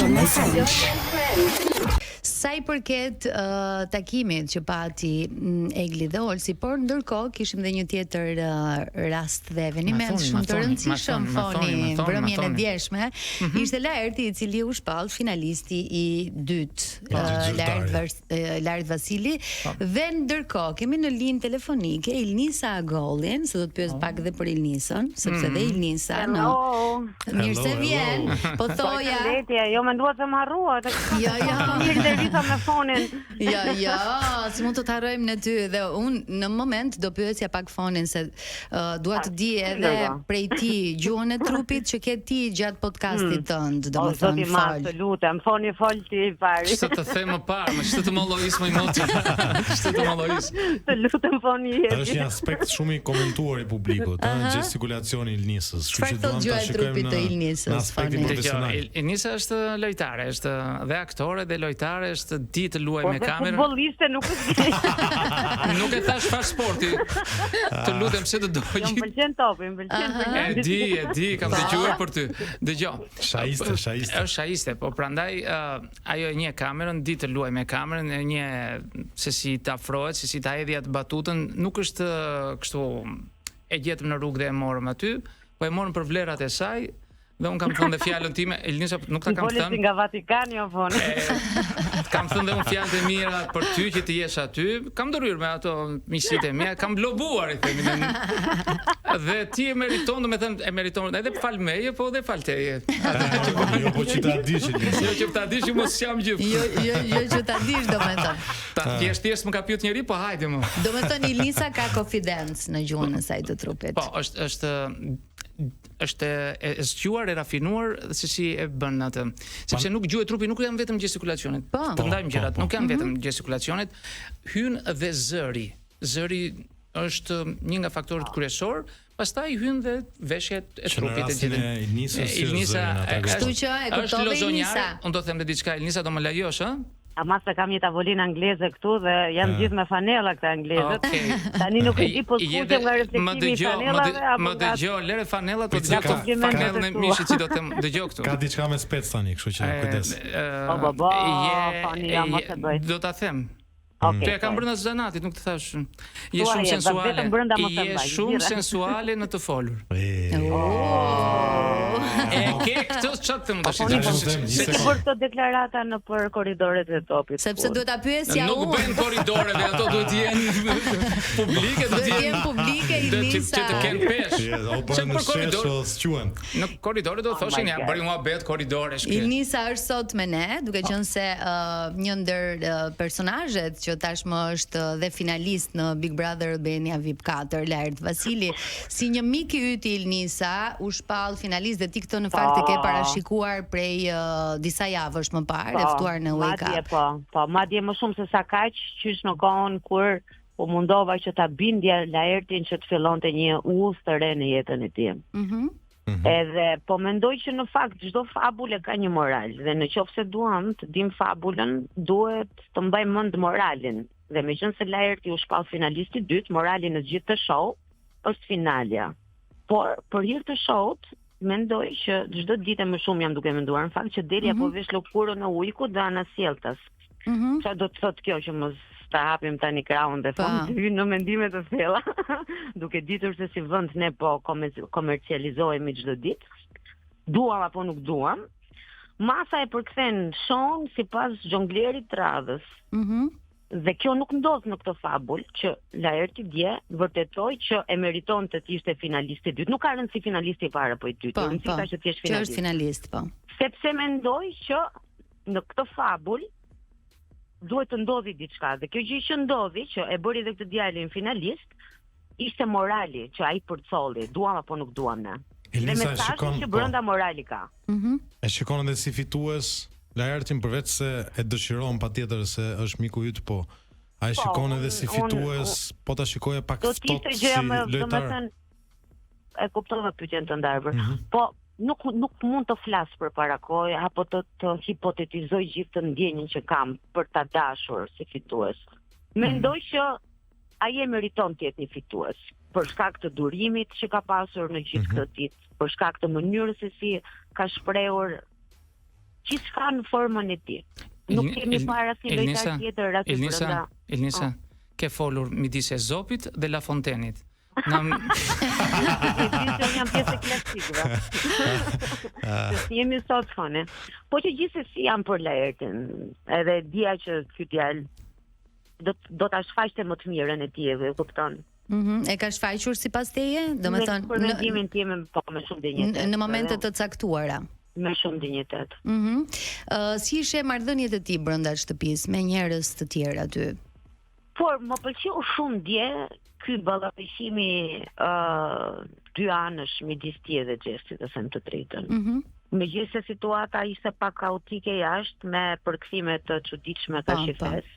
Club FM. Sa I përket takimit që pati Egli dhe Olsi, por ndërkohë kishim dhe një tjetër rast dhe eveniment shumë të rëndësishëm foni mbrëmjen e djeshme. Ishte Laerti I cili u shpall finalisti I dytë, Lart Vasili, dhe ndërkohë kemi në linjë telefonike Ilnisa Agollin, se do të pyes pak dhe për Ilnisën, sepse dhe Ilnisa mirë se vjen, po thoja. Jo mendua se më harrua. Jo. Risa me fonin. Jo, si mund të të harrojmë në ty dhe unë në moment do pyesja pak fonin se dua të di edhe prej ti gjuhën e trupit që ke ti gjatë podcastit tënd, domethënë fal. Të lutem, foni fol ti pari. Ç'të të them më parë, më ç'të të mollois më moti. Ç'të të mollois. Të lutem foni. Është një aspekt shumë I komentuar I publikut, gestikulacioni I Ilnisës. Çfarë thotë gjuha e trupit të Ilnisës? Aspektin profesional. Ilnisa është lojtare, është dhe aktore dhe lojtare, është di të luaj me kamerën. Futbolliste nuk është. Nuk e thash çfarë sporti. Të lutem se të dojë. Më pëlqen topi, më pëlqen. E di, kam dëgjuar për ty. Dëgjoj. Shaiste. Është shaiste, po prandaj ajo e njeh kamerën, di të luaj me kamerën, e njeh se si ta afrohet, se si ta hedhë atë batutën, nuk është kështu e gjetëm në rrugë dhe e morëm aty, po e morëm për vlerat e saj. Dhe unë kam thënë dhe fjalën time, Ilnisa nuk ta kam thënë. Si nga Vatikani apo ne? Kam thënë dhe unë fjalët e mira për ty që ti jesh aty. Kam ndryrë me ato miqësitë e mia, kam blobuar I themi. Dhe ti e meriton, domethënë e meriton edhe fal meje, po edhe fal teje. Jo po që ta dish. Jo që ta dish, mos jam gjithë. Jo që ta dish domethënë. Ta thjesht më ka pyet njëri, po hajde më. Domethënë Ilnisa ka confidence në gjuhën e saj të trupit. Po, është e zgjuar, e rafinuar se si e bën atë. Sepse nuk gjuhë e trupi nuk janë vetëm gestikulacionet. Të ndajmë gjërat, nuk janë vetëm gestikulacionet, hyn dhe zëri. Zëri është një nga faktorët kryesor, pastaj hyn dhe veshjet e trupit e gjithë. Ilnisa, kështu që e kuptove Ilnisa. Unë do të them dhe diçka, Ilnisa do më lajosh, ë? Ama se kam një tavolinë angleze këtu dhe jam gjithë me fanella këta anglezët. Tani nuk e di po skuqem nga reflektimi I fanellave apo më dëgjoj, lere fanellat po dëgjoj fanellën e mishit që do të dëgjoj këtu. Ka diçka me spec tani, kështu që kujdes. Fani jam mos e bëj. Do ta them. Ti e kam brenda zanatit, nuk të thash. Je shumë sensuale. Je shumë sensuale në të folur. E ke këtë çfarë them tash? Për të deklarata në për korridoret e topit. Sepse duhet ta pyesja unë. Nuk bën korridoreve, ato duhet të jenë publike, duhet të jenë publike Ilnisa. Që të kenë peshë. Çfarë për koridor squhen? Në korridore do të thoshin ja bëri muhabet korridore shkë. Ilnisa është sot me ne, duke qenë se një ndër personazhet që tashmë është dhe finalist në Big Brother Albania VIP 4, Lart Vasili, si një mik I yt Ilnisa, u shpall finalist dhe ti këtë në fakt e ke parashikuar prej disa javësh më parë, e ftuar në Wake Up. Po, madje më shumë se sa kaq, qysh në kohën kur po mundova që ta bindja Laertin që të fillonte një udhë të re në jetën e tij. Edhe po mendoj që në fakt çdo fabulë ka një moral dhe nëse duam të dim fabulën, duhet të mbajmë mend moralin. Dhe meqense Laerti u shpall finalisti I dytë, morali në gjithë të show është finalja. Por për hir të showt, mendoj që çdo ditë më shumë jam duke menduar në fakt që deri apo vesh lëkurën e ujkut dhe anasjelltas. Çfarë do të thotë kjo që mos ta hapim tani krahun dhe fund në mendime të thella, duke ditur se si vend ne po komercializohemi çdo ditë. Duam apo nuk duam. Masa e përkthen shon sipas xhonglerit të radhës. Dhe kjo nuk ndodh në këtë fabul që Laerti dje vërtetoi që e meriton të ishte finalisti I dytë. Nuk ka rëndësi finalisti I parë apo I dytë, rëndësishta që ti je finalist. Është finalist, po. Sepse mendoj që në këtë fabul duhet të ndodhi diçka. Dhe kjo gjë që ndodhi, që e bëri edhe këtë djalin finalist, ishte morali që ai përcolli, duam apo nuk duam ne. Ilnisa shikon që brenda morali ka. E shikon edhe si fitues Laertin përveç se e dëshiron patjetër se është miku yt, po ai shikon edhe si fitues, po ta shikoje pak ftohtë si lojtar. E kuptova pyetjen të ndarë. Po nuk mund të flas përpara kohë apo të hipotetizoj gjithë të ndjenjën që kam për ta dashur si fitues. Mendoj që ai e meriton të jetë një fitues për shkak të durimit që ka pasur në gjithë këtë ditë, për shkak të mënyrës se si ka shprehur Gjithçka në formën e tij. Nuk kemi para si lojtar tjetër aty brenda. Elnisa, ke folur midis e Zopit dhe La Fontenit. Jam pjesë klasike. Jemi sot fone. Po që gjithsesi jam për Laertin. Edhe dia që ky djalë do ta shfaqte më të mirën e tij, e kupton? E ka shfaqur sipas teje? Domethënë, për mendimin tim po me shumë dinjitet. Në momente të caktuara. Me shumë dinjitet. Si ishe marrëdhëniet e tij brenda shtëpisë me njerëz të tjerë aty? Por më pëlqeu shumë dje ky ballafaqimi dy anësh midis tij dhe Xhestit, të them të drejtën. Megjithëse situata ishte pak kaotike jashtë me përkthime të çuditshme ka shifes.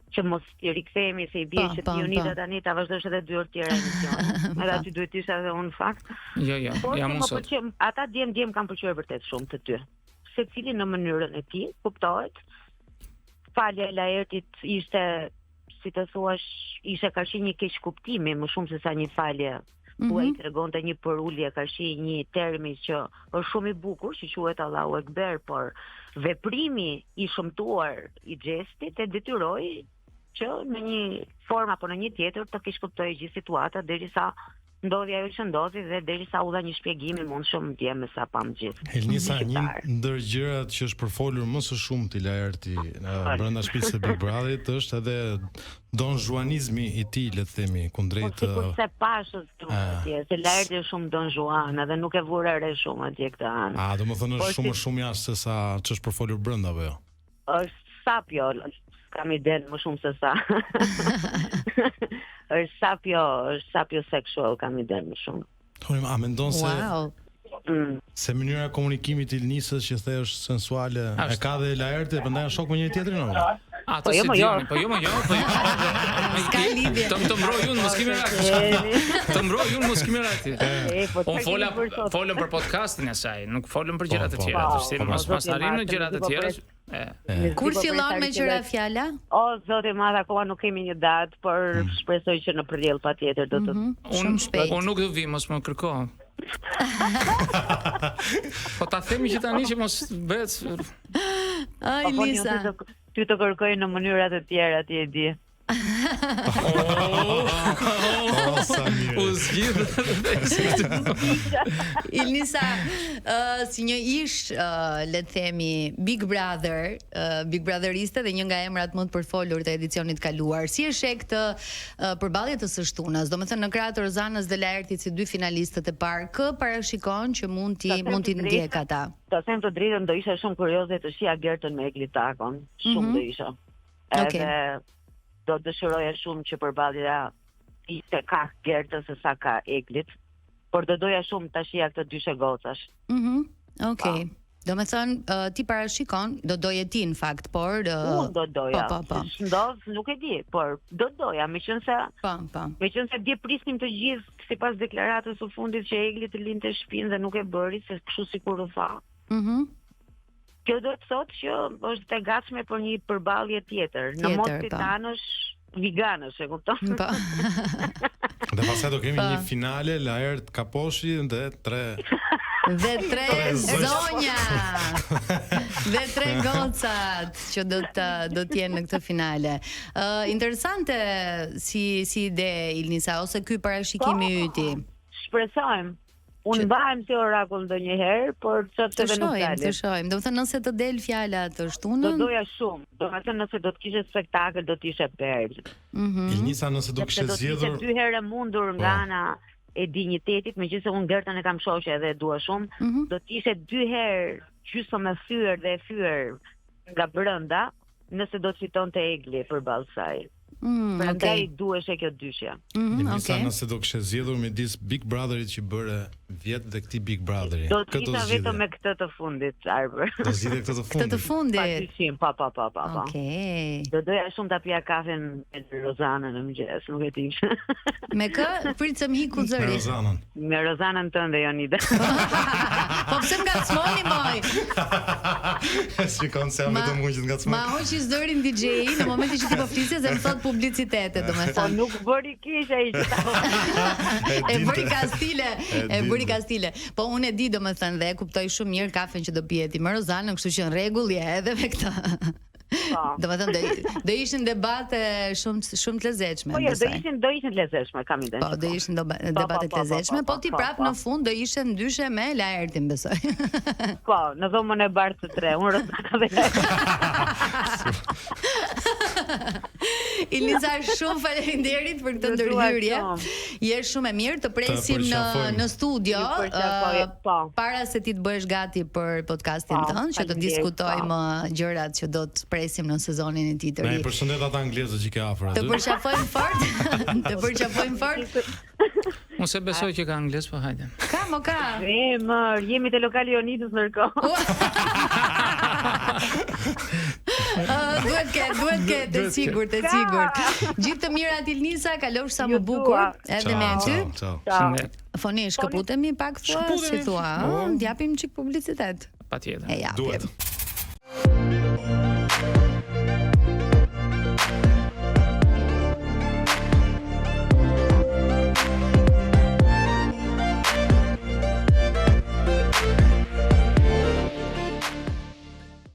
Që mos i rikthehemi se i bie që ti Unita tani ta vazhdosh edhe 2 orë tjera emision. Edhe aty duhet të isha edhe unë fakt. Jo, jam unë sot. Ata djem kam pëlqyer vërtet shumë të dy. Secili në mënyrën e tij, kuptohet. Falja e Laertit ishte, si të thuash, ishte kashi një keq kuptimi më shumë se sa një falje. Ku ai tregonte një përulje, kashi një termi që është shumë i bukur, që quhet Allahu Ekber, por veprimi i shëmtuar i Xhestit e detyroi që në një formë apo në një tjetër të kish kuptojë gjithë situata derisa ndodhi ajo që ndodhi dhe derisa u dha një shpjegim i mundshëm dje me sa pam gjithë. Elnisa, një ndër gjërat që është përfolur më së shumti Laerti brenda shtëpisë së Big Brotherit është edhe donjuanizmi i tij, le të themi, kundrejt se pashës atje, se Laerti është shumë Don Juan, edhe nuk e vura re shumë atje këtë anë. Domethënë është shumë jashtë se sa ç'është përfolur brenda apo jo? Është sapjo, kam iden më shumë se sa. është sapjo sexual, kam iden më shumë. A mendon se se mënyra e komunikimit i Elnisës që the është sensuale, e ka dhe Laerti, prandaj janë shok me njëri tjetrin apo? Po jo më jo. Ska lidhje. Të mbroj unë mos kimi rati. Të mbroj unë mos kimi rati. Unë folëm për podcastin e saj, nuk folëm për gjërat e tjera. Mos arrim në gjërat e tjera. Kur fillon me qëra fjala? O zoti i madh, akoma nuk kemi një datë, por shpresoj që në përdiell patjetër do të. Unë nuk do vi, mos më kërko. Po ta themi që tani që mos bëhet. Ai Lisa, ty të kërkoj në mënyra të tjera, ti e di. Elnisa, si një ish, le të themi, Big Brotheriste dhe një nga emrat më të përfolur të edicionit kaluar. Si e sheh këtë përballje të së shtunës? Domethënë në krah të Rozanës dhe Laertit si dy finalistët e parë, kë parashikon që mund t'i ndjek ata? Të them të drejtën, do isha shumë kurioze të shija Gertën me Eglitakon. Shumë do isha. Edhe do dëshiroja shumë që përballja ishte ka Gertën se sa ka Eglit, por do doja shumë ta shija këtë dy shegocash. Okej. Domethënë ti parashikon, do doje ti në fakt, por unë do doja. Ndodh, nuk e di, por do doja, meqense dje prisnim të gjithë sipas deklaratës së fundit që Egli të linte shtëpinë dhe nuk e bëri, se kështu sikur u tha. Kjo do të thotë që është e gatshme për një përballje tjetër. Në mod titanësh, veganësh, e kupton? Dhe pastaj do kemi një finale, Laert Kaposhi dhe 3 zonja. Dhe 3 gocat që do të jenë në këtë finale. Interesante si ide, Elnisa, ose ky parashikimi yti. Shpresojmë. Unë bëhem si orakull ndonjëherë, por çfarë të nuk dalë. Të shohim. Domethënë nëse të del fjala të shtunën, do doja shumë. Domethënë nëse do të kishe spektakël, do të ishte perl. Elnisa, nëse do kishe zgjedhur 2 herë mundur nga ana e dinjitetit, megjithëse unë Gertën e kam shoqe dhe e dua shumë, do të ishte 2 herë gjysmë e fyer dhe e fyer nga brenda, nëse do të fitonte Egli përballë saj. Prandaj duhesh e kjo dyshja. Elnisa, nëse do kishe zgjedhur midis Big Brotherit që bëre vjet dhe këtij Big Brotheri, do të isha vetëm me këtë të fundit, Arbër. Do zgjidhje këtë të fundit. Këtë të fundit. Pa. Okej. Do doja shumë ta pija kafen me Rozanën në mëngjes, nuk e di. Me kë? Pritëm hiku zëri. Me Rozanën. Me Rozanën tënde, Jonida. Po pse ngacmoni moj? Shikon se jam vetëm unë që ngacmoj. Ma hoqi zërin DJ në momentin që ti po flisje, se më thot publicitete, domethënë. Po nuk bëri keq ai që e bëri kastile. Po unë e di domethënë dhe e kuptoj shumë mirë kafen që do pijeti me Rozanën, kështu që në rregull je edhe me këtë. Domethënë do ishin debate shumë të lezetshme. Po jo, do ishin të lezetshme, kam idenë. Po do ishin debate të lezetshme, po ti prap në fund do ishe ndyshe me Laertin, besoj. Po, në dhomën e bardhë të tre, unë Rozana dhe Ilisa, shumë faleminderit për këtë ndërhyrje. Je shumë e mirë, të presim në studio para se ti të bëhesh gati për podcastin tënd, që të diskutojmë gjërat që do të presim në sezonin e tij të ri. Ne përshëndet ata anglezët që ke afër aty. Të përqafojmë fort. Të përqafojmë fort. Unë se besoj që ka anglez, po hajde. Ka. Jemi te lokali Jonitës ndërkohë. Duhet ke, të sigurt. Gjithë të mirat Ilnisa, kalosh sa më bukur edhe me ty. Shëndet. Foni, shkëputemi pak thua, si thua, t'japim çik publicitet. Patjetër. E japim. Duhet.